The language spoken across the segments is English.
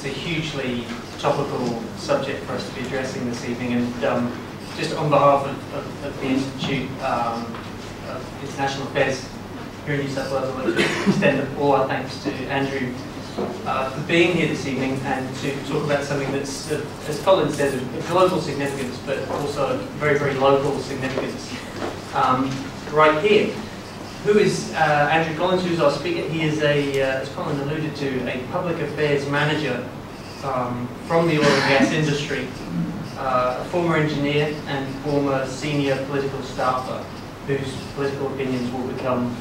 it's a hugely topical subject for us to be addressing this evening, and just on behalf of the Institute of International Affairs here in New South Wales, I'd like to extend all our thanks to Andrew for being here this evening and to talk about something that's, as Colin said, of global significance, but also very, very local significance right here. Who is Andrew Collins, who's our speaker? He is as Colin alluded to, a public affairs manager from the oil and gas industry, a former engineer and former senior political staffer, whose political opinions will become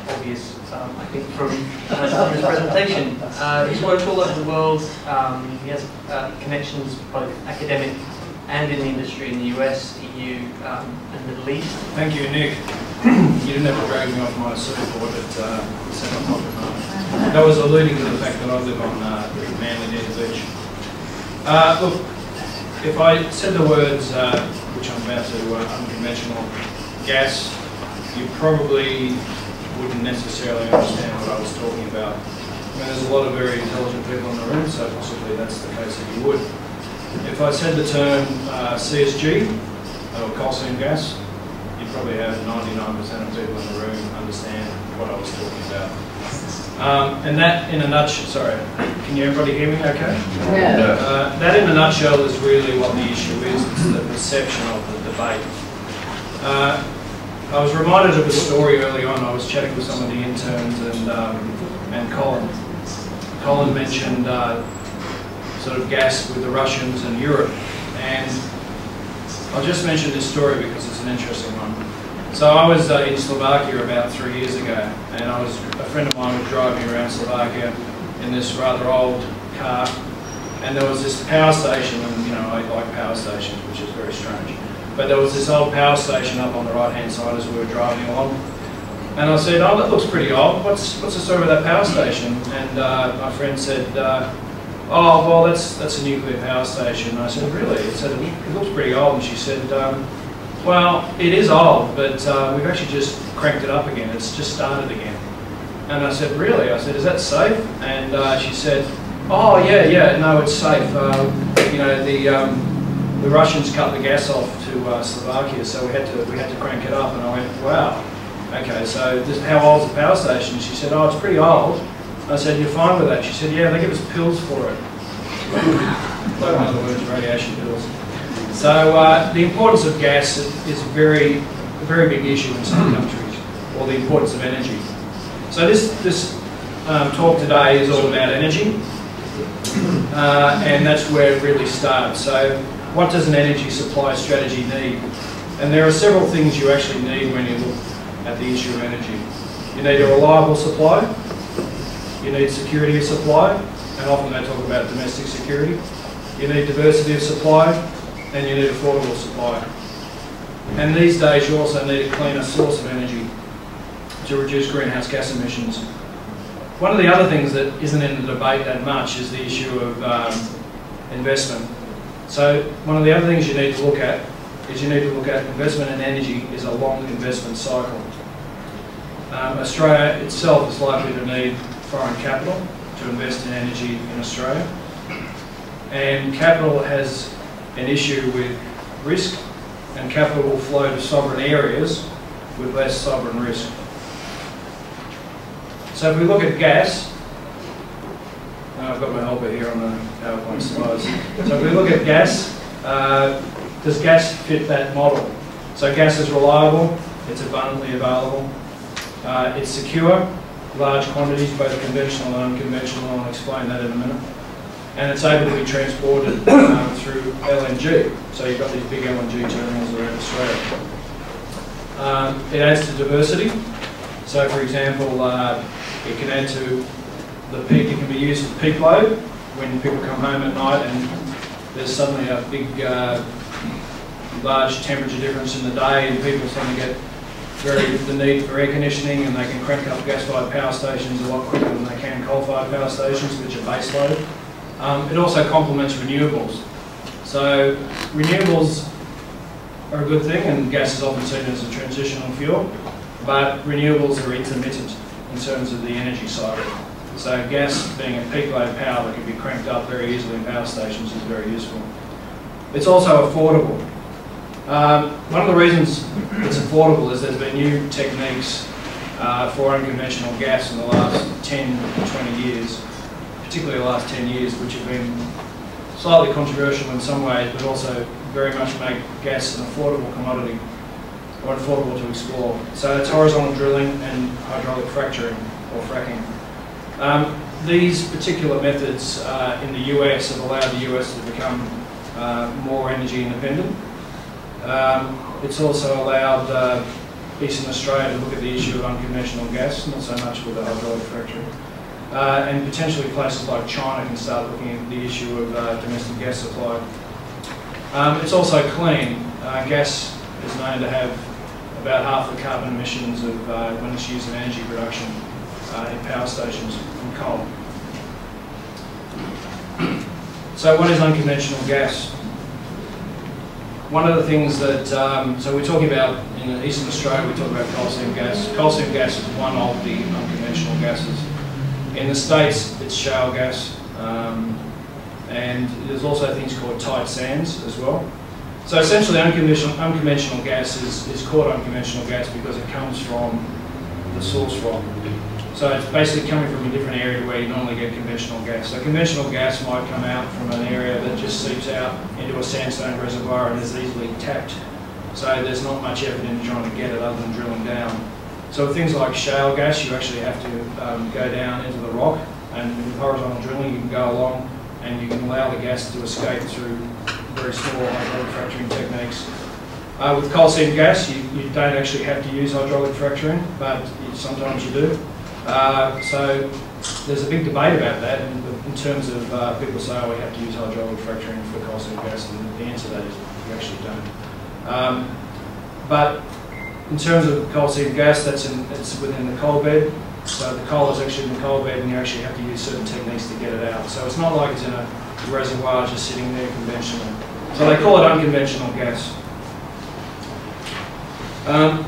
obvious, I think, from his presentation. He's worked all over the world. He has connections both academic and in the industry in the US, EU, and Middle East. Thank you, Nick. You didn't have to drag me off my surfboard at 7 o'clock at night. That was alluding to the fact that I live on Manly near the beach. Look, if I said the words, which I'm about to, unconventional gas, you probably wouldn't necessarily understand what I was talking about. I mean, there's a lot of very intelligent people in the room, so possibly that's the case that you would. If I said the term CSG, or coal seam gas, you'd probably have 99% of people in the room understand what I was talking about. And that in a nutshell, sorry, can everybody hear me okay? Yeah. That in a nutshell is really what the issue is. It's the perception of the debate. I was reminded of a story early on. I was chatting with some of the interns and Colin. Colin mentioned sort of gas with the Russians and Europe. And I'll just mention this story because it's an interesting one. So I was in Slovakia about 3 years ago, and a friend of mine was driving around Slovakia in this rather old car, and there was this power station, and you know, I like power stations, which is very strange. But there was this old power station up on the right-hand side as we were driving along. And I said, oh, that looks pretty old. What's the story with that power station? And my friend said, oh, well, that's a nuclear power station. And I said, really? He said, it looks pretty old. And she said, well, it is old, but we've actually just cranked it up again. It's just started again. And I said, really? I said, is that safe? And she said, oh, yeah, no, it's safe. You know, the Russians cut the gas off to Slovakia, so we had to crank it up. And I went, wow, okay, so how old's the power station? She said, oh, it's pretty old. I said, you're fine with that? She said, yeah, they give us pills for it. Like, in other words, radiation pills. So the importance of gas is a very big issue in some countries, or the importance of energy. So this talk today is all about energy, and that's where it really starts. So what does an energy supply strategy need? And there are several things you actually need when you look at the issue of energy. You need a reliable supply, you need security of supply, and often they talk about domestic security. You need diversity of supply, and you need affordable supply. And these days you also need a cleaner source of energy to reduce greenhouse gas emissions. One of the other things that isn't in the debate that much is the issue of investment. So one of the other things you need to look at is investment in energy is a long investment cycle. Australia itself is likely to need foreign capital to invest in energy in Australia. And capital has an issue with risk, and capital will flow to sovereign areas with less sovereign risk. So if we look at gas, I've got my helper here on the PowerPoint slides. So if we look at gas, does gas fit that model? So gas is reliable, it's abundantly available, it's secure, large quantities, both conventional and unconventional, and I'll explain that in a minute. And it's able to be transported through LNG. So you've got these big LNG terminals around Australia. It adds to diversity. So for example, it can add to the peak, it can be used for peak load when people come home at night and there's suddenly a big, large temperature difference in the day and people suddenly get the need for air conditioning, and they can crank up gas-fired power stations a lot quicker than they can coal-fired power stations, which are base load. It also complements renewables. So renewables are a good thing, and gas is often seen as a transitional fuel, but renewables are intermittent in terms of the energy cycle. So gas being a peak load power that can be cranked up very easily in power stations is very useful. It's also affordable. One of the reasons it's affordable is there's been new techniques for unconventional gas in the last 10 to 20 years, particularly the last 10 years, which have been slightly controversial in some ways, but also very much make gas an affordable commodity, or affordable to explore. So it's horizontal drilling and hydraulic fracturing, or fracking. These particular methods in the US have allowed the US to become more energy independent. It's also allowed Eastern Australia to look at the issue of unconventional gas, not so much with the hydraulic fracturing. And potentially places like China can start looking at the issue of domestic gas supply. It's also clean. Gas is known to have about half the carbon emissions of when it's used in energy production in power stations from coal. So what is unconventional gas? One of the things that, so we're talking about, in Eastern Australia, we talk about coal seam gas. Coal seam gas is one of the unconventional gases. In the States, it's shale gas, and there's also things called tight sands as well. So essentially, unconventional gas is called unconventional gas because it comes from the source rock. So it's basically coming from a different area to where you normally get conventional gas. So conventional gas might come out from an area that just seeps out into a sandstone reservoir and is easily tapped. So there's not much effort in trying to get it other than drilling down. So with things like shale gas, you actually have to go down into the rock, and with horizontal drilling you can go along and you can allow the gas to escape through very small hydraulic fracturing techniques. With coal seam gas, you don't actually have to use hydraulic fracturing, but sometimes you do. So there's a big debate about that in terms of people say, oh, we have to use hydraulic fracturing for coal seam gas, and the answer to that is you actually don't. But in terms of coal seam gas, it's within the coal bed. So the coal is actually in the coal bed and you actually have to use certain techniques to get it out. So it's not like it's in a reservoir just sitting there conventional. So they call it unconventional gas.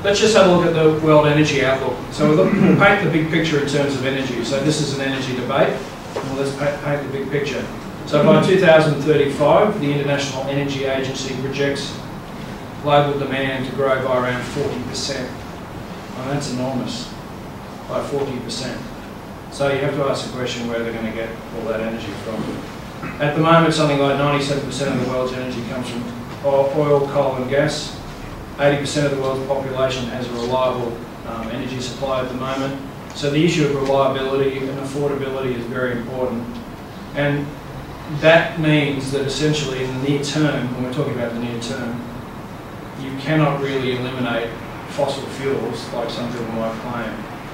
Let's just have a look at the world energy outlook. So we'll paint the big picture in terms of energy. So this is an energy debate. Well, let's paint the big picture. So by 2035, the International Energy Agency projects global demand to grow by around 40%. Well, that's enormous, by 40%. So you have to ask the question where they're going to get all that energy from. At the moment, something like 97% of the world's energy comes from oil, coal and gas. 80% of the world's population has a reliable energy supply at the moment. So the issue of reliability and affordability is very important. And that means that essentially in the near term, when we're talking about the near term, you cannot really eliminate fossil fuels like some people might claim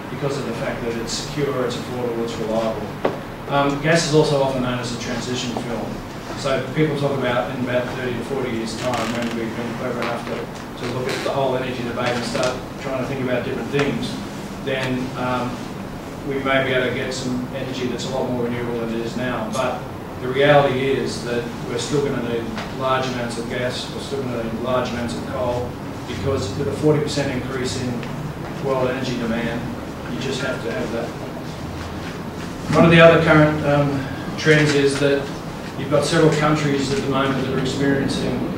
because of the fact that it's secure, it's affordable, it's reliable. Gas is also often known as a transition fuel. So people talk about in about 30 to 40 years' time when we've been clever enough to look at the whole energy debate and start trying to think about different things, then we may be able to get some energy that's a lot more renewable than it is now. But the reality is that we're still going to need large amounts of gas, we're still going to need large amounts of coal, because with a 40% increase in world energy demand, you just have to have that. One of the other current trends is that you've got several countries at the moment that are experiencing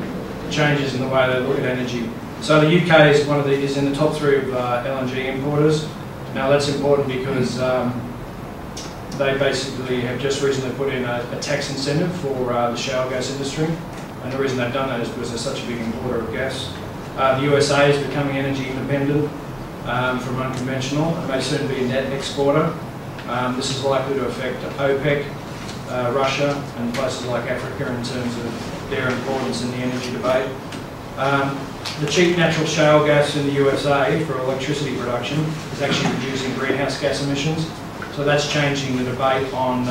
changes in the way they look at energy. So the UK is in the top 3 of LNG importers. Now that's important because they basically have just recently put in a tax incentive for the shale gas industry, and the reason they've done that is because they're such a big importer of gas. The USA is becoming energy independent from unconventional and may soon be a net exporter. This is likely to affect OPEC, Russia and places like Africa in terms of their importance in the energy debate. The cheap natural shale gas in the USA for electricity production is actually reducing greenhouse gas emissions. So that's changing the debate on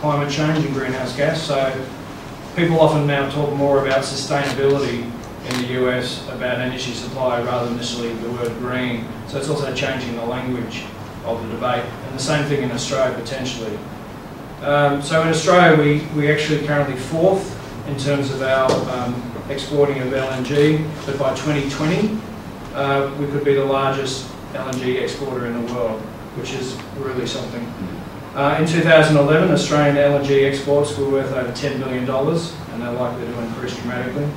climate change and greenhouse gas. So people often now talk more about sustainability in the US about energy supply rather than necessarily the word green. So it's also changing the language of the debate. And the same thing in Australia potentially. So in Australia we actually currently 4th in terms of our exporting of LNG, but by 2020 we could be the largest LNG exporter in the world, which is really something. In 2011, Australian LNG exports were worth over $10 billion, and they're likely to increase dramatically.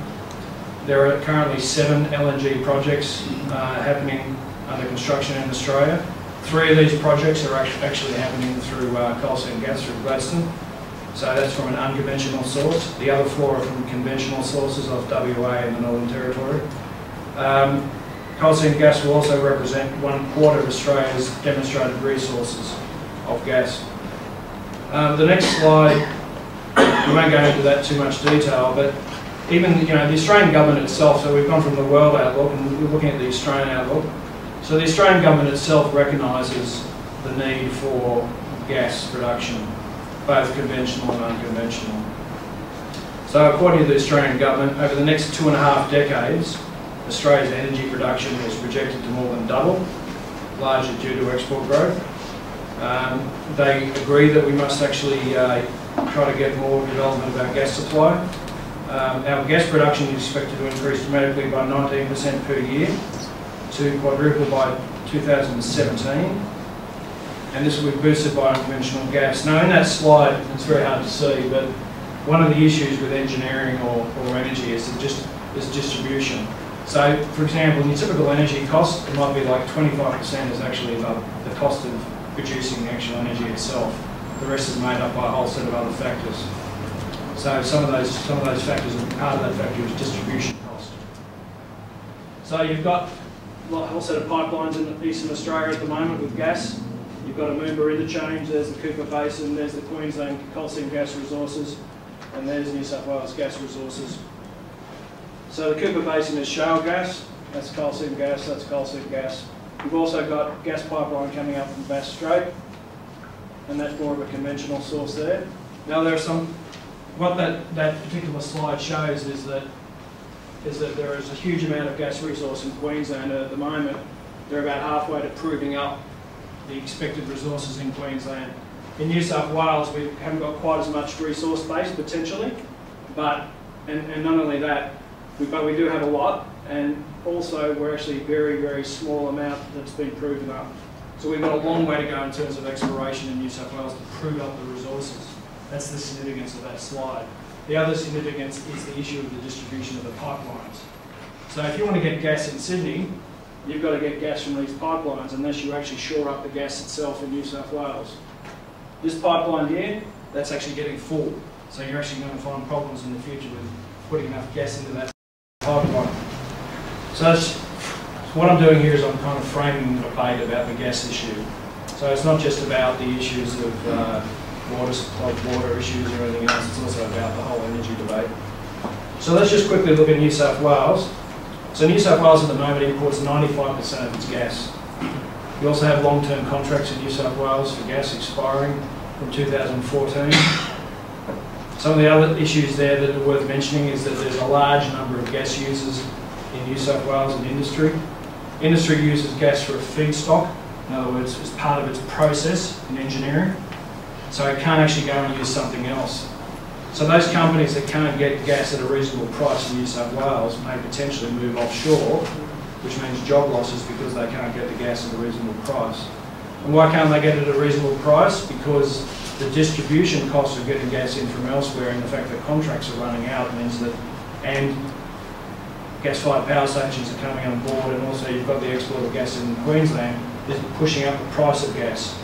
There are currently 7 LNG projects happening under construction in Australia. 3 of these projects are actually happening through coal seam gas through Gladstone. So that's from an unconventional source. The other 4 are from conventional sources of WA and the Northern Territory. Coal seam gas will also represent 1/4 of Australia's demonstrated resources of gas. The next slide, we won't go into that too much detail, but even the Australian government itself, so we've gone from the world outlook and we're looking at the Australian outlook. So the Australian government itself recognises the need for gas production, both conventional and unconventional. So according to the Australian government, over the next 2.5 decades, Australia's energy production is projected to more than double, largely due to export growth. They agree that we must actually try to get more development of our gas supply. Our gas production is expected to increase dramatically by 19% per year to quadruple by 2017. And this will be boosted by unconventional gas. Now in that slide, it's very hard to see, but one of the issues with engineering or energy is distribution. So for example, in your typical energy cost, it might be like 25% is actually the cost of producing the actual energy itself. The rest is made up by a whole set of other factors. So some of those factors, and part of that factor is distribution cost. So you've got a whole set of pipelines in eastern Australia at the moment with gas. You've got a Moomba interchange, there's the Cooper Basin, there's the Queensland coal seam gas resources, and there's New South Wales gas resources. So the Cooper Basin is shale gas, that's coal seam gas, that's coal seam gas. You've also got gas pipeline coming up from Bass Strait, and that's more of a conventional source there. Now there are what that particular slide shows is that there is a huge amount of gas resource in Queensland at the moment. They're about halfway to proving up the expected resources in Queensland. In New South Wales, we haven't got quite as much resource base potentially, and not only that, but we do have a lot, and also we're actually very, very small amount that's been proven up. So we've got a long way to go in terms of exploration in New South Wales to prove up the resources. That's the significance of that slide. The other significance is the issue of the distribution of the pipelines. So if you want to get gas in Sydney, you've got to get gas from these pipelines unless you actually shore up the gas itself in New South Wales. This pipeline here, that's actually getting full. So you're actually going to find problems in the future with putting enough gas into that pipeline. So what I'm doing here is I'm kind of framing the debate about the gas issue. So it's not just about the issues of water supply, water issues or anything else, it's also about the whole energy debate. So let's just quickly look at New South Wales. So New South Wales at the moment imports 95% of its gas. We also have long-term contracts in New South Wales for gas expiring from 2014. Some of the other issues there that are worth mentioning is that there's a large number of gas users in New South Wales in industry. Industry uses gas for a feedstock, in other words, as part of its process in engineering. So it can't actually go and use something else. So those companies that can't get gas at a reasonable price in New South Wales may potentially move offshore, which means job losses because they can't get the gas at a reasonable price. And why can't they get it at a reasonable price? Because the distribution costs of getting gas in from elsewhere and the fact that contracts are running out means that, and gas-fired power stations are coming on board, and also you've got the export of gas in Queensland, is pushing up the price of gas.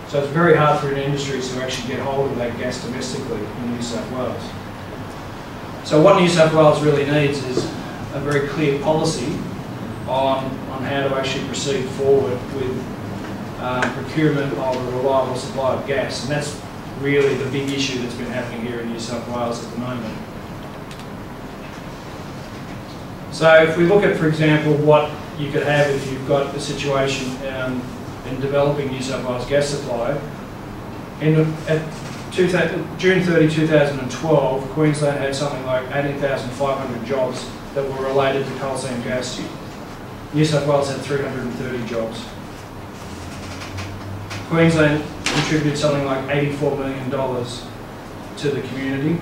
So it's very hard for an industry to actually get hold of that gas domestically in New South Wales. So what New South Wales really needs is a very clear policy on how to actually proceed forward with procurement of a reliable supply of gas. And that's really the big issue that's been happening here in New South Wales at the moment. So if we look at, for example, what you could have if you've got a situation in developing New South Wales gas supply. At June 30, 2012, Queensland had something like 18,500 jobs that were related to coal seam gas. New South Wales had 330 jobs. Queensland contributed something like $84 million to the community.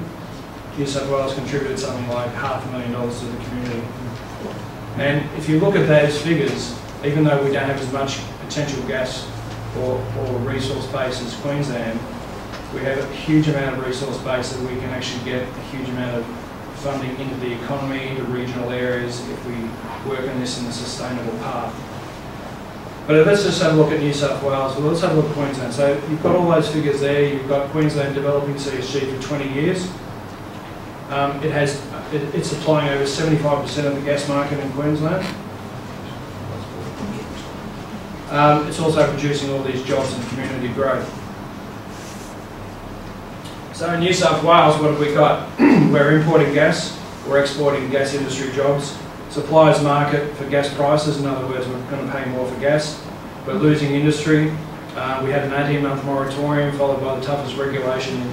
New South Wales contributed something like $500,000 to the community. And if you look at those figures, even though we don't have as much potential gas or resource base as Queensland, we have a huge amount of resource base that we can actually get a huge amount of funding into the economy, to regional areas, if we work on this in a sustainable path. But let's just have a look at New South Wales. Well, let's have a look at Queensland. So you've got all those figures there. You've got Queensland developing CSG for 20 years. It's supplying over 75% of the gas market in Queensland. It's also producing all these jobs and community growth. So in New South Wales, what have we got? We're importing gas, we're exporting gas industry jobs, suppliers market for gas prices, in other words, we're going to pay more for gas. We're losing industry. We had an 18-month moratorium followed by the toughest regulation in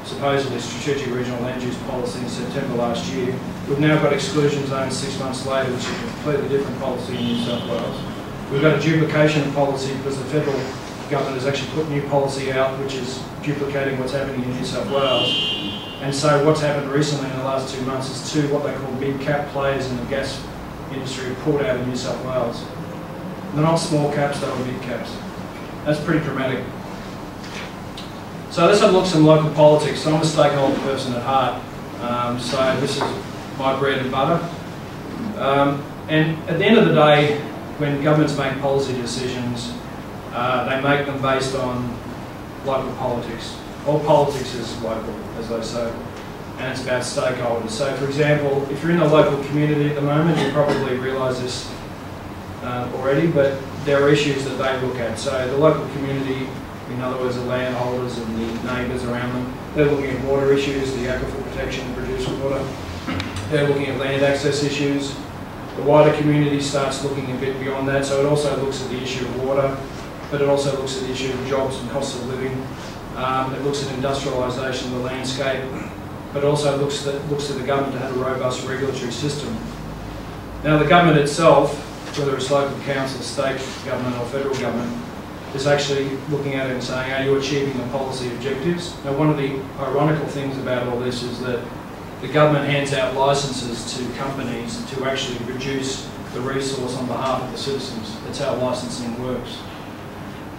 supposedly strategic regional land use policy in September last year. We've now got exclusion zones 6 months later, which is a completely different policy in New South Wales. We've got a duplication of policy because the federal government has actually put new policy out which is duplicating what's happening in New South Wales. And so what's happened recently in the last 2 months is two what they call mid-cap players in the gas industry have pulled out of New South Wales. They're not small caps, they were mid caps. That's pretty dramatic. So let's have a look at some local politics. So I'm a stakeholder person at heart. So this is my bread and butter. And at the end of the day, when governments make policy decisions, they make them based on local politics. All politics is local, as they say, and it's about stakeholders. So for example, if you're in the local community at the moment, you probably realise this already, but there are issues that they look at. So the local community, in other words the landholders and the neighbours around them, they're looking at water issues, the aquifer protection, producer water. They're looking at land access issues. The wider community starts looking a bit beyond that, so it also looks at the issue of water, but it also looks at the issue of jobs and cost of living. It looks at industrialisation of the landscape, but also looks to the government to have a robust regulatory system. Now the government itself, whether it's local council, state government or federal government, is actually looking at it and saying, are you achieving the policy objectives? Now one of the ironical things about all this is that the government hands out licences to companies to actually produce the resource on behalf of the citizens. That's how licensing works.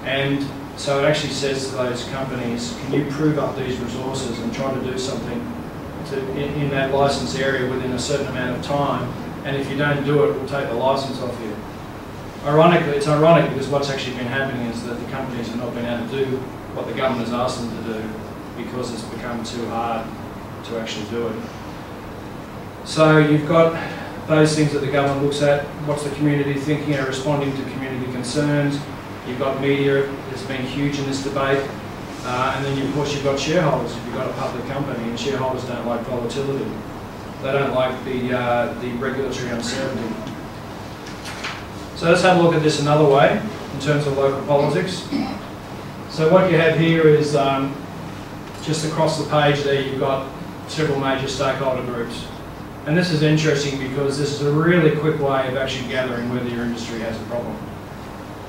And so it actually says to those companies, can you prove up these resources and try to do something in that licence area within a certain amount of time, and if you don't do it, we'll take the licence off you. Ironically, it's ironic because what's actually been happening is that the companies have not been able to do what the government has asked them to do because it's become too hard to actually do it. So you've got those things that the government looks at, what's the community thinking and responding to community concerns. You've got media that's been huge in this debate, and then of course you've got shareholders. If you've got a public company, and shareholders don't like volatility, they don't like the regulatory uncertainty. So let's have a look at this another way in terms of local politics. So what you have here is just across the page there you've got several major stakeholder groups. And this is interesting because this is a really quick way of actually gathering whether your industry has a problem.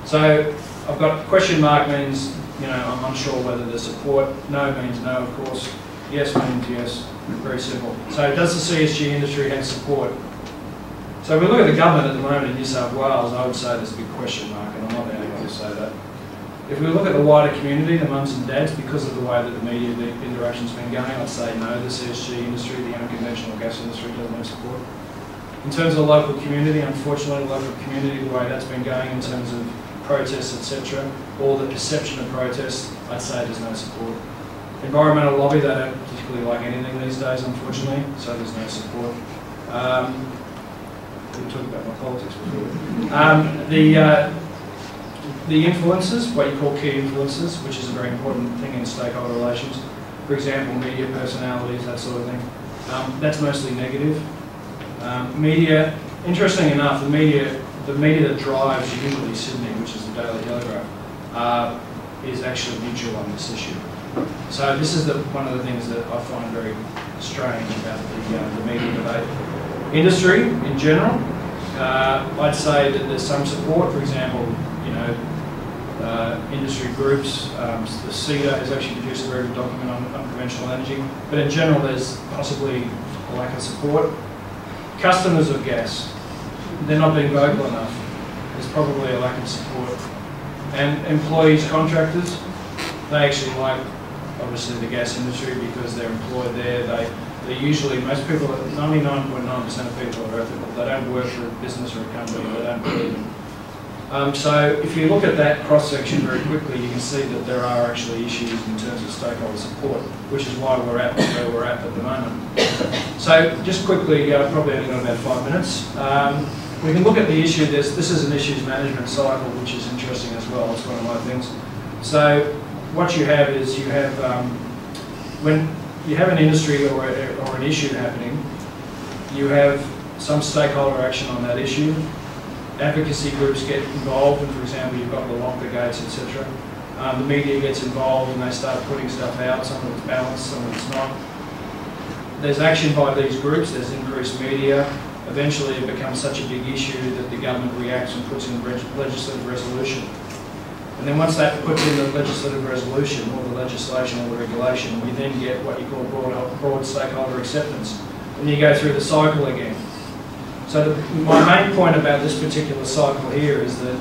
So I've got question mark means, you know, I'm unsure whether there's support. No means no, of course. Yes means yes. Very simple. So does the CSG industry have support? So if we look at the government at the moment in New South Wales, I would say there's a big question mark, and I'm not the only one to say that. If we look at the wider community, the mums and dads, because of the way that the media interaction's been going, I'd say no, the CSG industry, the unconventional gas industry doesn't have support. In terms of the local community, unfortunately, the local community, the way that's been going in terms of protests, etc., or the perception of protests, I'd say there's no support. Environmental lobby, they don't particularly like anything these days, unfortunately, so there's no support. We talked about my politics before. The influences, what you call key influences, which is a very important thing in stakeholder relations. For example, media personalities, that sort of thing. That's mostly negative. Media, interesting enough, the media that drives usually Sydney, which is the Daily Telegraph, is actually neutral on this issue. So this is one of the things that I find very strange about the media debate. Industry in general, I'd say that there's some support. For example, you know, industry groups. The CEDA has actually produced a very good document on unconventional energy, but in general there's possibly a lack of support. Customers of gas, they're not being vocal enough. There's probably a lack of support. And employees, contractors, they actually like, obviously, the gas industry because they're employed there. They usually, most people, 99.9% of people are ethical. They don't work for a business or a company. They don't believe in. So if you look at that cross-section very quickly, you can see that there are actually issues in terms of stakeholder support, which is why we're at where we're at the moment. So just quickly, probably only got about 5 minutes. We can look at the issue. This is an issues management cycle, which is interesting as well. It's one of my things. So what you have is you have, when you have an industry or an issue happening, you have some stakeholder action on that issue. Advocacy groups get involved, and for example, you've got the lock the gates, etc. The media gets involved and they start putting stuff out. Some of it's balanced, some of it's not. There's action by these groups, there's increased media. Eventually it becomes such a big issue that the government reacts and puts in legislative resolution. And then once that puts in the legislative resolution or the legislation or the regulation, we then get what you call broad stakeholder acceptance. And you go through the cycle again. So my main point about this particular cycle here is that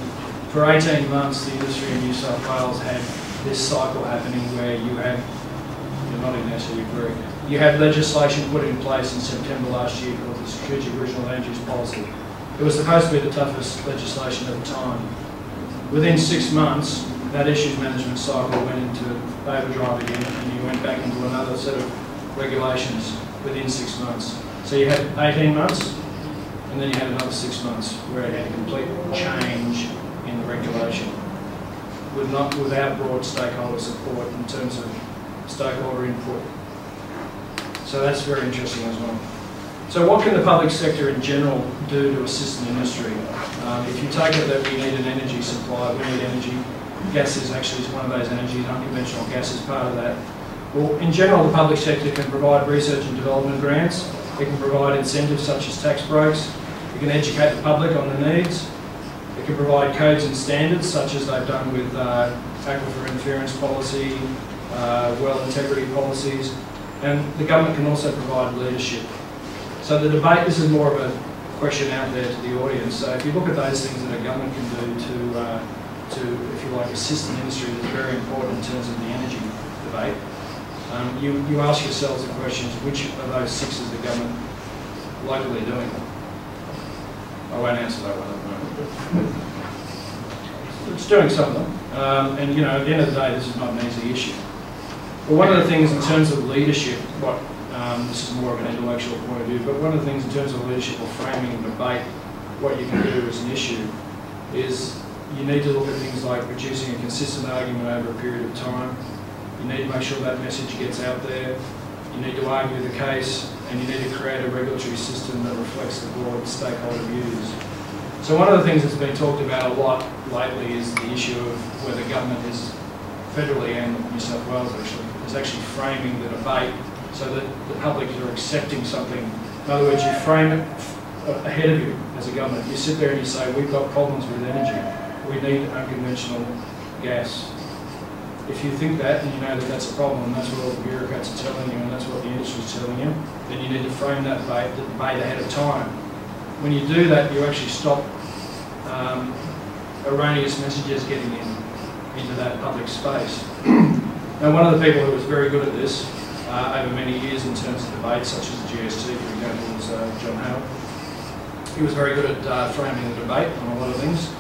for 18 months the industry in New South Wales had this cycle happening where you have, you're not in NSW BRIC, you had legislation put in place in September last year called the Strategic Regional Land Use Policy. It was supposed to be the toughest legislation at the time. Within 6 months, that issues management cycle went into overdrive again, and you went back into another set of regulations within 6 months. So you had 18 months, and then you had another 6 months where it had a complete change in the regulation, without broad stakeholder support in terms of stakeholder input. So that's very interesting as well. So what can the public sector in general do to assist the industry? If you take it that we need an energy supply, we need energy. Gas is actually one of those energies, unconventional gas is part of that. Well, in general, the public sector can provide research and development grants. It can provide incentives such as tax breaks. It can educate the public on the needs. It can provide codes and standards, such as they've done with aquifer interference policy, well integrity policies. And the government can also provide leadership. So the debate, this is more of a question out there to the audience. So if you look at those things that a government can do to, if you like, assist the industry, that's very important in terms of the energy debate. You ask yourselves the questions, which of those 6 is the government locally doing? I won't answer that one at the moment. It's doing some of them. And you know, at the end of the day, this is not an easy issue. But one of the things in terms of leadership, this is more of an intellectual point of view, but one of the things in terms of leadership or framing and debate, what you can do as an issue is you need to look at things like producing a consistent argument over a period of time. You need to make sure that message gets out there. You need to argue the case, and you need to create a regulatory system that reflects the broad stakeholder views. So one of the things that's been talked about a lot lately is the issue of whether government is, federally and New South Wales is actually framing the debate so that the public are accepting something. In other words, you frame it ahead of you as a government. You sit there and you say, we've got problems with energy. We need unconventional gas. If you think that and you know that that's a problem and that's what all the bureaucrats are telling you and that's what the industry is telling you, then you need to frame that debate ahead of time. When you do that, you actually stop erroneous messages getting into that public space. Now, one of the people who was very good at this over many years in terms of debates, such as the GST, for example, was John Hale. He was very good at framing the debate on a lot of things.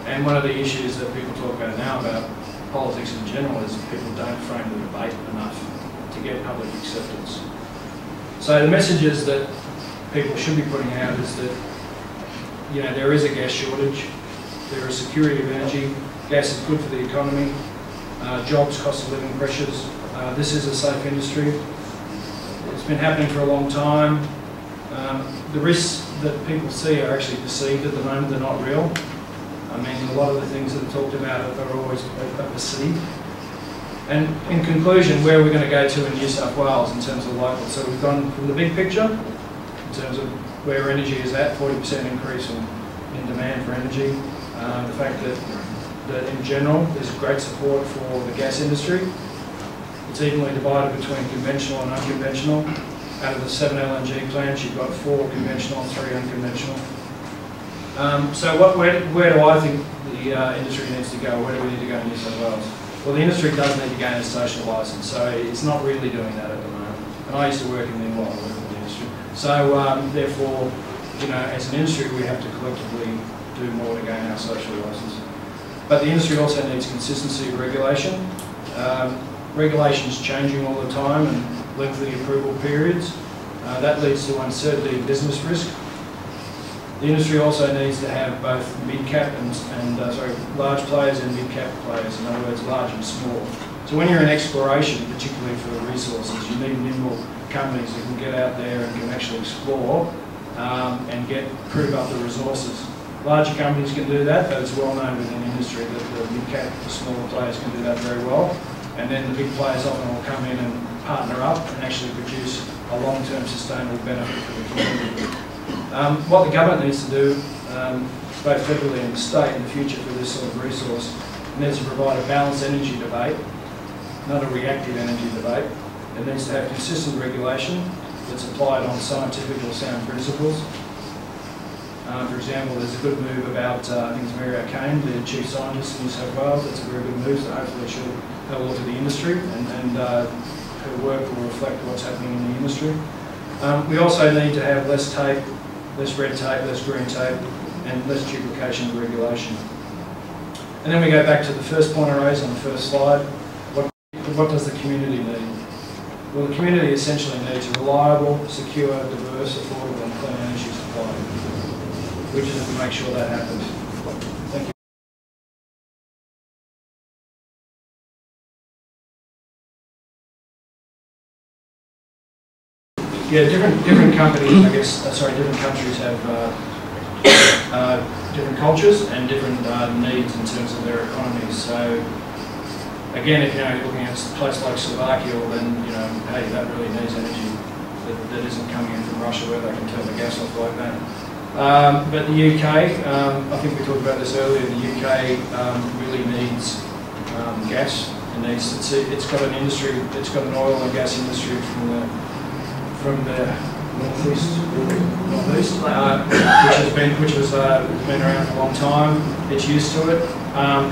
And one of the issues that people talk about now about politics in general is people don't frame the debate enough to get public acceptance. So the messages that people should be putting out is that, you know, there is a gas shortage, there is security of energy, gas is good for the economy, jobs, cost of living pressures. This is a safe industry. It's been happening for a long time. The risks that people see are actually perceived at the moment, they're not real. I mean, a lot of the things that are talked about are always perceived. And in conclusion, where are we going to go to in New South Wales in terms of local? So we've gone from the big picture, in terms of where energy is at, 40% increase in demand for energy. The fact that in general, there's great support for the gas industry. It's evenly divided between conventional and unconventional. Out of the 7 LNG plants, you've got 4 conventional and 3 unconventional. So where do I think the industry needs to go? Where do we need to go in New South Wales? Well, the industry does need to gain a social licence, so it's not really doing that at the moment. And I used to work in the environment, I work in the industry. So therefore, you know, as an industry, we have to collectively do more to gain our social licence. But the industry also needs consistency of regulation. Regulation's changing all the time and lengthy approval periods. That leads to uncertainty and business risk. The industry also needs to have both mid-cap and large players and mid-cap players, in other words, large and small. So when you're in exploration, particularly for resources, you need nimble companies that can get out there and can actually explore and prove up the resources. Larger companies can do that, but it's well known within industry that the mid-cap, the smaller players can do that very well. And then the big players often will come in and partner up and actually produce a long-term sustainable benefit for the community. What the government needs to do, both federally and state in the future for this sort of resource, needs to provide a balanced energy debate, not a reactive energy debate. It needs to have consistent regulation that's applied on scientific or sound principles. For example, there's a good move about, I think it's Mary O'Kane, the Chief Scientist in New South Wales. That's a very good move, so hopefully she'll have a look at the industry and her work will reflect what's happening in the industry. We also need to have less tape, less red tape, less green tape, and less duplication of regulation. And then we go back to the first point I raised on the first slide. What does the community need? Well, the community essentially needs a reliable, secure, diverse, affordable and clean energy supply. We just have to make sure that happens. Thank you. Yeah, different companies, I guess, different countries have different cultures and different needs in terms of their economies. So, again, if you're looking at a place like Slovakia, well then, hey, that really needs energy that isn't coming in from Russia where they can turn the gas off like that. But the UK, I think we talked about this earlier, the UK really needs gas. It's got an industry, it's got an oil and gas industry from the northeast, which has been around for a long time. It's used to it.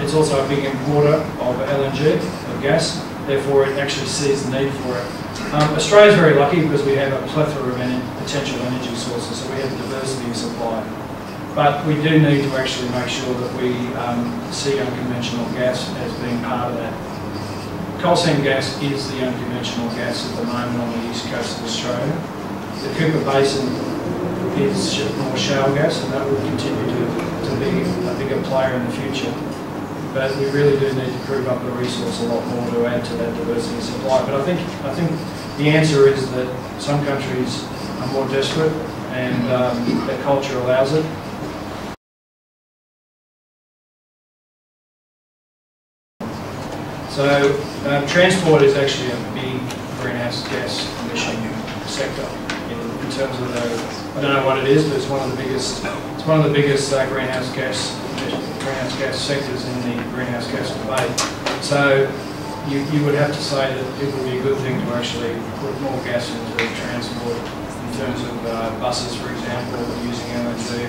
It's also a big importer of LNG, of gas. Therefore, it actually sees the need for it. Australia's very lucky because we have a plethora of potential energy sources, so we have diversity of supply. But we do need to actually make sure that we see unconventional gas as being part of that. Coal seam gas is the unconventional gas at the moment on the east coast of Australia. The Cooper Basin is more shale gas, and that will continue to be a bigger player in the future. But we really do need to prove up the resource a lot more to add to that diversity of supply. But I think the answer is that some countries are more desperate and their culture allows it. So transport is actually a big greenhouse gas emission sector in terms of I don't know what it is, but it's one of the biggest. It's one of the biggest greenhouse gas sectors in the greenhouse gas debate. So you would have to say that it would be a good thing to actually put more gas into transport in terms of buses, for example, using LNG.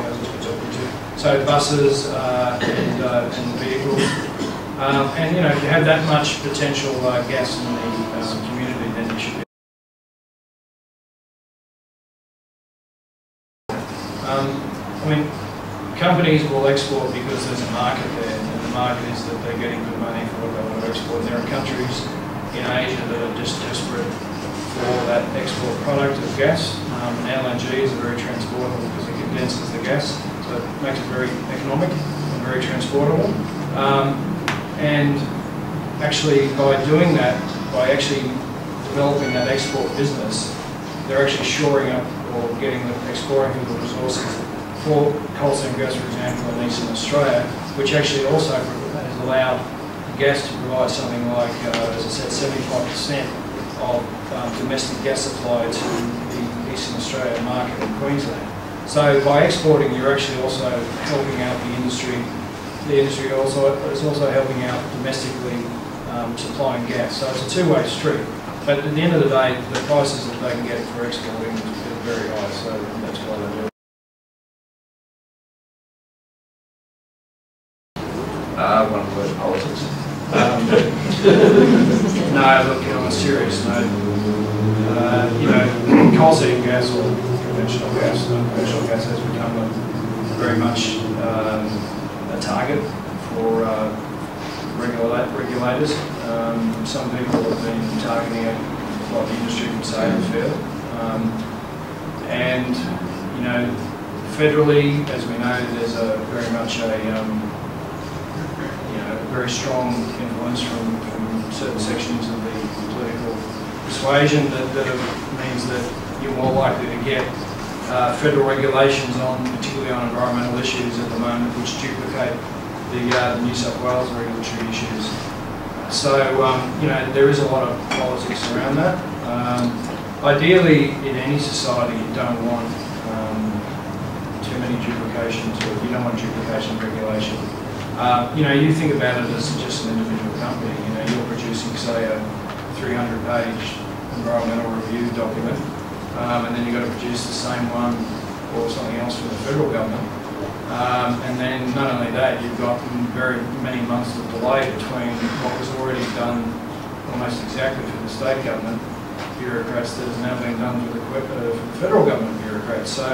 So buses and vehicles. And if you have that much potential gas in the community, then you should be. Companies will export because there's a market there, and the market is that they're getting good money for what they want to export. And there are countries in Asia that are just desperate for that export product of gas. LNG is very transportable because it condenses the gas, so it makes it very economic and very transportable. And actually, by doing that, by actually developing that export business, they're actually shoring up or exploring the resources for coal seam gas, for example, in Eastern Australia, which actually also has allowed gas to provide something like, as I said, 75% of domestic gas supply to the Eastern Australia market in Queensland. So by exporting, you're actually also helping out the industry. The industry is also helping out domestically supplying gas. So it's a two-way street. But at the end of the day, the prices that they can get for exporting is very high. So that's why they do it. One word, politics. No, look, on a serious note, you know, coal seam gas or conventional gas has become very much a target for regulators. Some people have been targeting it, what the industry would say, unfair. And, you know, federally, as we know, there's very much a very strong influence from certain sections of the political persuasion that means that you're more likely to get federal regulations particularly on environmental issues at the moment, which duplicate the New South Wales regulatory issues. So, you know, there is a lot of politics around that. Ideally, in any society, you don't want too many duplications, or you don't want duplication of regulation. You know, you think about it as just an individual company. You know, you're producing, say, a 300-page environmental review document, and then you've got to produce the same one or something else for the federal government. And then not only that, you've got very many months of delay between what was already done almost exactly for the state government bureaucrats that has now been done for the federal government bureaucrats. So,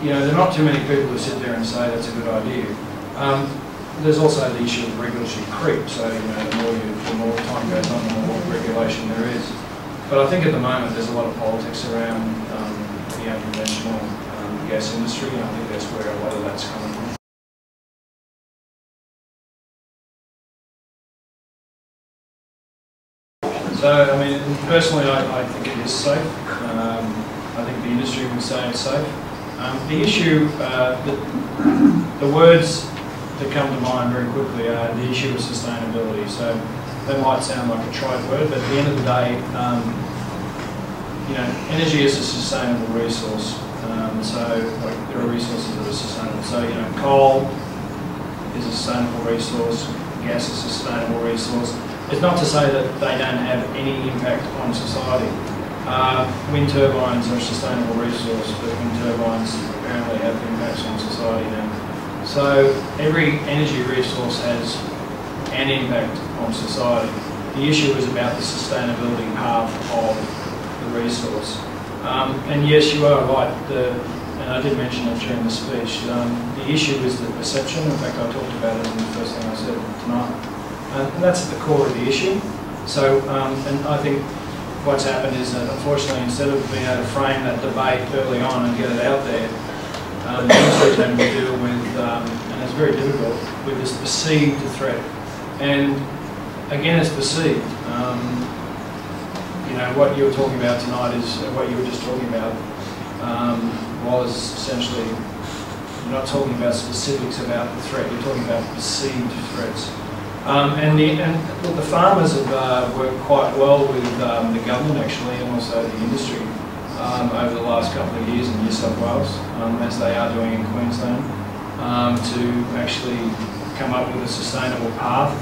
you know, there are not too many people who sit there and say that's a good idea. There's also the issue of regulatory creep. So, you know, the more time goes on, the more regulation there is. But I think at the moment there's a lot of politics around the unconventional gas industry, and I think that's where a lot of that's coming from. So, I mean, personally, I think it is safe. I think the industry would say it's safe. The issue, the words that come to mind very quickly are the issue of sustainability. So, that might sound like a trite word, but at the end of the day, you know, energy is a sustainable resource. So, like, there are resources that are sustainable. So, you know, coal is a sustainable resource, gas is a sustainable resource. It's not to say that they don't have any impact on society. Wind turbines are a sustainable resource, but wind turbines apparently have impacts on society now. So every energy resource has an impact on society. The issue is about the sustainability path of the resource. And yes, you are right, and I did mention it during the speech, the issue is the perception. In fact, I talked about it in the first thing I said tonight. And that's at the core of the issue. So, and I think what's happened is that unfortunately, instead of being able to frame that debate early on and get it out there, the industry's having to deal with, and it's very difficult, with this perceived threat. And again, it's perceived. You know, what you were talking about tonight is what you were just talking about was essentially, you're not talking about specifics about the threat, you're talking about perceived threats. And look, the farmers have worked quite well with the government actually, and also the industry over the last couple of years in New South Wales, as they are doing in Queensland, to actually come up with a sustainable path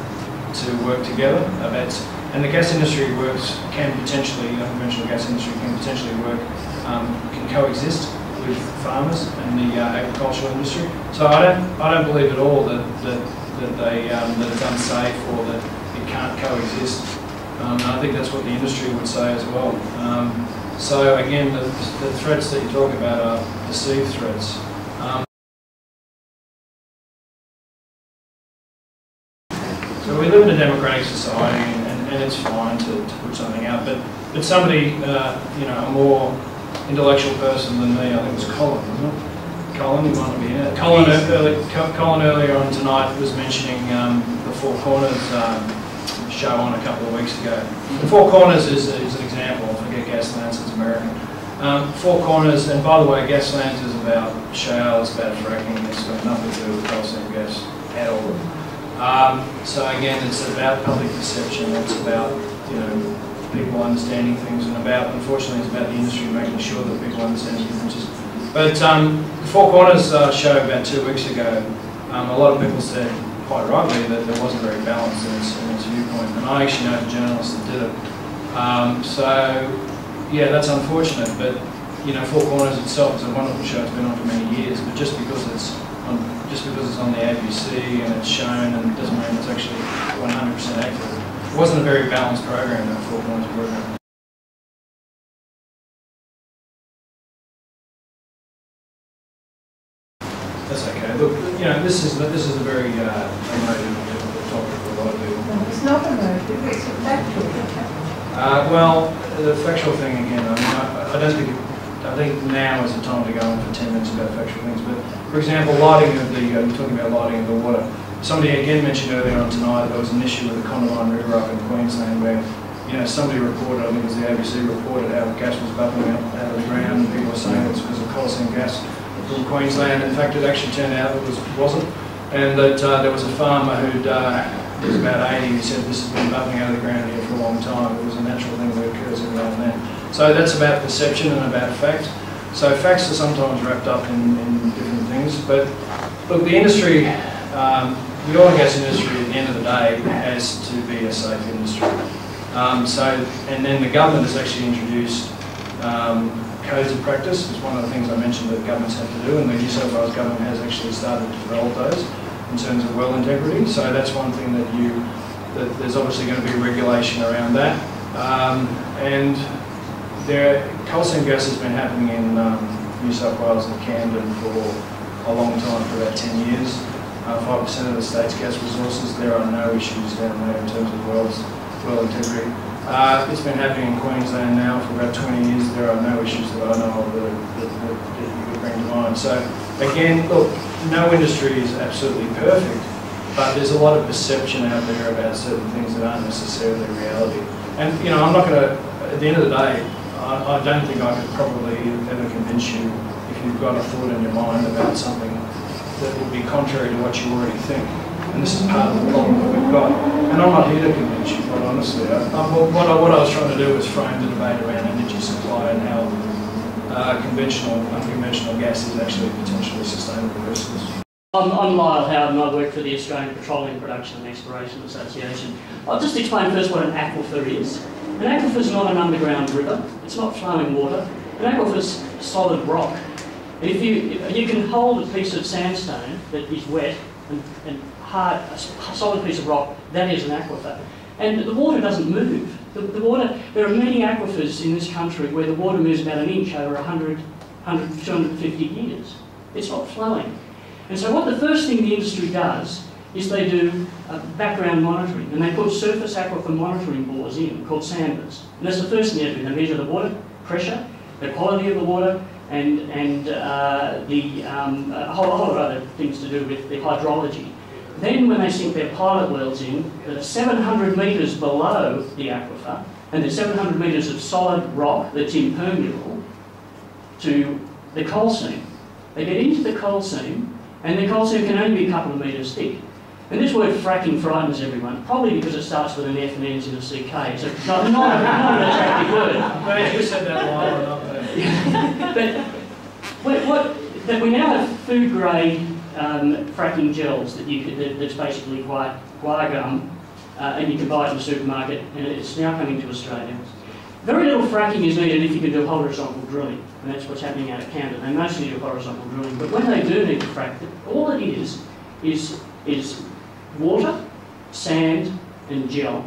to work together. And the gas industry can potentially, the unconventional gas industry can potentially can coexist with farmers and the agricultural industry. So I don't believe at all that it's unsafe or that it can't coexist. And I think that's what the industry would say as well. So again, the threats that you talk about are perceived threats. So we live in a democratic society, and it's fine to put something out. But somebody, you know, a more intellectual person than me, I think it was Colin, wasn't it? Colin, you might not be in it. Colin earlier on tonight was mentioning the Four Corners show on a couple of weeks ago. The Four Corners is an example. I forget Gaslands, it's American. Four Corners, and by the way, Gaslands is about shale, it's about fracking, it's got nothing to do with coal seam gas at all. So again, it's about public perception, it's about, you know, people understanding things, and unfortunately, it's about the industry making sure that people understand the differences. But the Four Corners show about 2 weeks ago, a lot of people said, quite rightly, that it wasn't very balanced in its viewpoint, and I actually know the journalists that did it. So, yeah, that's unfortunate, but you know, Four Corners itself is a wonderful show. It's been on for many years, but just because it's on the ABC and it's shown, and it doesn't mean it's actually 100% accurate. It wasn't a very balanced program, that Four Corners program. That's okay. Look, you know, this is a very emotive topic for a lot of people. No, it's not emotive. It's a factual. Well, the factual thing again. I mean, I don't think. I think now is the time to go on for 10 minutes about factual things. But for example, lighting of the. You're talking about lighting of the water. Somebody again mentioned earlier on tonight there was an issue with the Condoline River up in Queensland where, you know, somebody reported, I think it was the ABC reported, how gas was bubbling up out of the ground, and people were saying it's because of coal seam gas from Queensland. In fact, it actually turned out it wasn't, and that there was a farmer who'd was about 80 who said this has been bubbling out of the ground here for a long time. It was a natural thing that occurs every now and then. So that's about perception and about fact. So facts are sometimes wrapped up in different things. But look, the industry, the oil and gas industry at the end of the day has to be a safe industry. And then the government has actually introduced codes of practice. It's one of the things I mentioned that governments have to do, and the New South Wales government has actually started to develop those in terms of well integrity. So that's one thing that there's obviously going to be regulation around that. And coal seam gas has been happening in New South Wales and Camden for a long time, for about 10 years. 5% of the state's gas resources, there are no issues down there in terms of well integrity. It's been happening in Queensland now for about 20 years. There are no issues that I know of that you could bring to mind. So again, look, no industry is absolutely perfect, but there's a lot of perception out there about certain things that aren't necessarily reality. And you know, I'm not going to, at the end of the day, I don't think I could probably ever convince you if you've got a thought in your mind about something that would be contrary to what you already think. And this is part of the problem that we've got. And I'm not here to convince you, quite honestly. What I was trying to do was frame the debate around energy supply and how unconventional gas is actually potentially sustainable resource. I'm Lyle Howard and I work for the Australian Petroleum Production and Exploration Association. I'll just explain first what an aquifer is. An aquifer is not an underground river. It's not flowing water. An aquifer is solid rock. And if you can hold a piece of sandstone that is wet and hard, a solid piece of rock, that is an aquifer. And the water doesn't move. There are many aquifers in this country where the water moves about an inch over 100, 250 years. It's not flowing. And so what the first thing the industry does is they do background monitoring, and they put surface aquifer monitoring bores in called sanders. And that's the first thing they do. They measure the water pressure, the quality of the water, and a whole lot of other things to do with the hydrology. Then when they sink their pilot wells in, that are 700 metres below the aquifer, and there's 700 metres of solid rock that's impermeable to the coal seam. They get into the coal seam, and the coal seam can only be a couple of metres thick. And this word fracking frightens everyone, probably because it starts with an F and ends in a CK, so it's not an attractive word. I'm glad you said that line, not that. But we now have food grade fracking gels that's basically wire gum, and you can buy it in the supermarket, and it's now coming to Australia. Very little fracking is needed if you can do horizontal drilling, and that's what's happening out of Camden. They mostly do horizontal drilling, but when they do need to frack, all it is water, sand, and gel.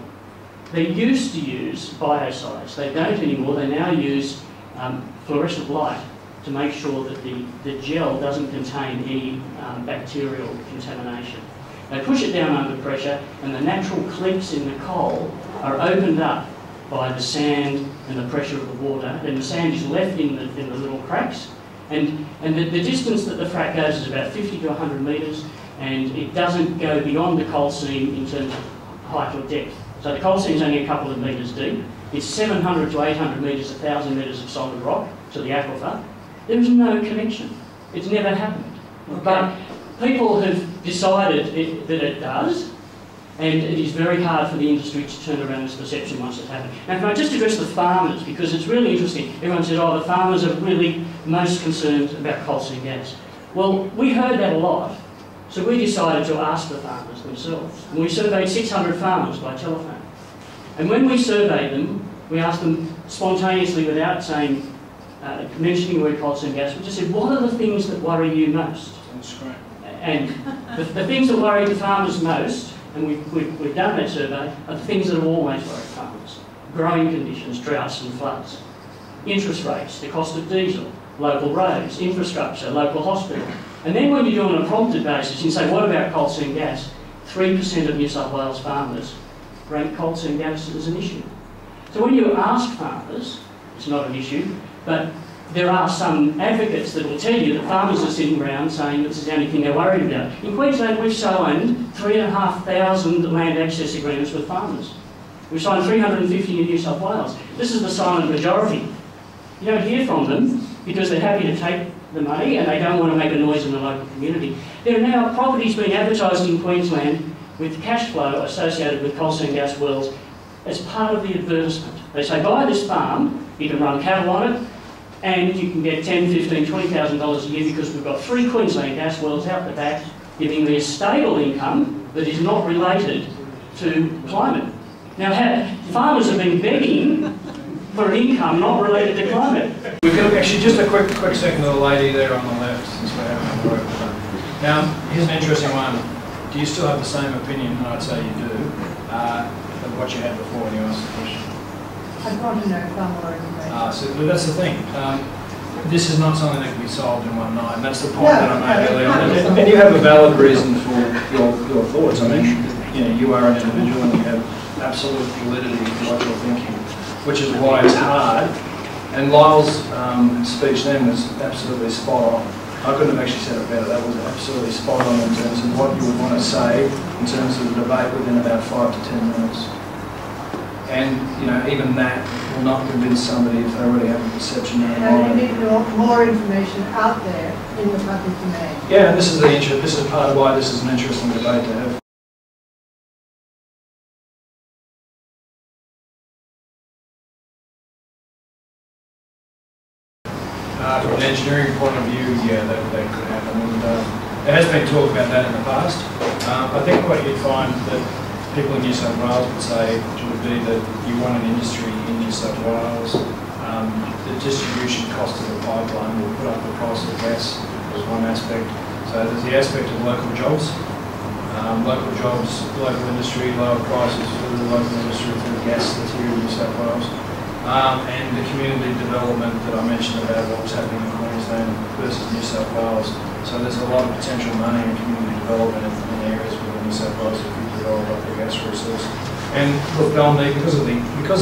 They used to use biocides. They don't anymore. They now use fluorescent light to make sure that the gel doesn't contain any bacterial contamination. They push it down under pressure, and the natural cleats in the coal are opened up by the sand and the pressure of the water, and the sand is left in the little cracks. And the distance that the frac goes is about 50 to 100 metres, and it doesn't go beyond the coal seam in terms of height or depth. So the coal seam is only a couple of metres deep. It's 700 to 800 metres, 1,000 metres of solid rock to the aquifer. There is no connection. It's never happened. Okay. But people have decided that it does, and it is very hard for the industry to turn around this perception once it's happened. Now, can I just address the farmers, because it's really interesting. Everyone says, oh, the farmers are really most concerned about coal seam gas. Well, we heard that a lot, so we decided to ask the farmers themselves. And we surveyed 600 farmers by telephone. And when we surveyed them, we asked them spontaneously, without saying mentioning the word coal seam gas, we just said, what are the things that worry you most? That's great. And the things that worry the farmers most, and we've done that survey, are the things that have always worried farmers. Growing conditions, droughts and floods. Interest rates, the cost of diesel, local roads, infrastructure, local hospital. And then when you do it on a prompted basis, you say, what about coal seam gas? 3% of New South Wales farmers rank coal seam gas as an issue. So when you ask farmers, it's not an issue, but there are some advocates that will tell you that farmers are sitting around saying this is the only thing they're worried about. In Queensland, we've signed 3,500 land access agreements with farmers. We've signed 350 in New South Wales. This is the silent majority. You don't hear from them because they're happy to take the money and they don't want to make a noise in the local community. There are now properties being advertised in Queensland with cash flow associated with coal seam gas wells as part of the advertisement. They say, buy this farm, you can run cattle on it, and you can get $10,000, $15,000, $20,000 a year because we've got 3 Queensland gas wells out the back, giving me a stable income that is not related to climate. Now, farmers have been begging for an income not related to climate. We've got actually just a quick second to the lady there on the left, since we're having a work done. Now, here's an interesting one. Do you still have the same opinion, and I'd say you do, of what you had before when you asked the question? I want to know far more information. So that's the thing. This is not something that can be solved in one night, and that's the point that I made earlier on. And you have a valid reason for your thoughts. I mean, you are an individual and you have absolute validity to what you're thinking, which is why it's hard. And Lyle's speech then was absolutely spot on. I couldn't have actually said it better. That was absolutely spot on in terms of what you would want to say in terms of the debate within about 5 to 10 minutes. And, even that will not convince somebody if they already have a perception in their mind. You need more information out there in the public domain. Yeah, and this is part of why this is an interesting debate to have. From an engineering point of view, yeah, that could happen. And there has been talk about that in the past. I think what you'd find that people in New South Wales would say would be that you want an industry in New South Wales. The distribution cost of the pipeline will put up the price of gas as one aspect. So there's the aspect of local jobs, local industry, lower prices for the local industry through gas that's here in New South Wales. And the community development that I mentioned about what was happening in Queensland versus New South Wales. So there's a lot of potential money in community development in areas within New South Wales if you develop up the gas resource. And look, they'll need, because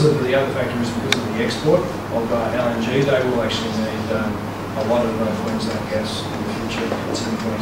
of the other factor is because of the export of LNG, they will actually need a lot of Queensland gas in the future at some point.